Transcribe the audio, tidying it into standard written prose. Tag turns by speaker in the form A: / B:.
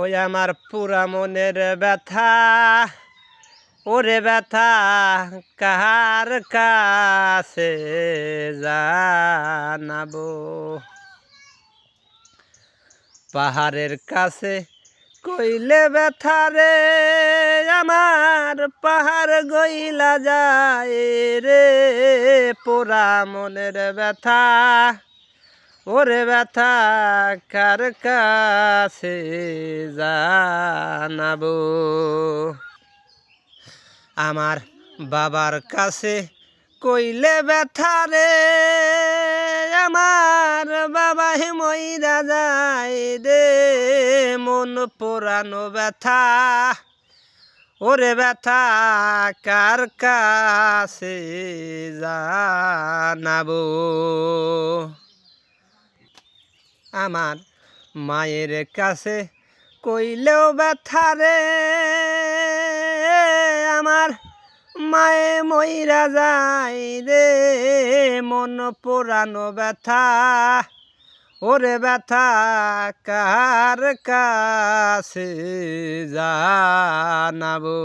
A: ওই আমার পুরা মনের ব্যথা, ওরে ব্যথা কার কাছে জানাবো। পাহাড়ের কাছে কইলে ব্যথা রে আমার, পাহাড় গইলা যায় রে। পুরা মনের ব্যথা, ওরে ব্যথা কার কাছে জানাবো। আমার বাবার কাছে কইলে ব্যথা রে আমার, বাবাই মইরা যায় রে। মন পোড়ানো ব্যথা, ওরে ব্যথা কার কাছে জানাবো। আমার মায়ের কাছে কইলেও ব্যথা রে আমার, মায়ে মইরা যায় রে। মন পোড়ানো ব্যথা, ওরে ব্যথা কার কাছে জানাবো।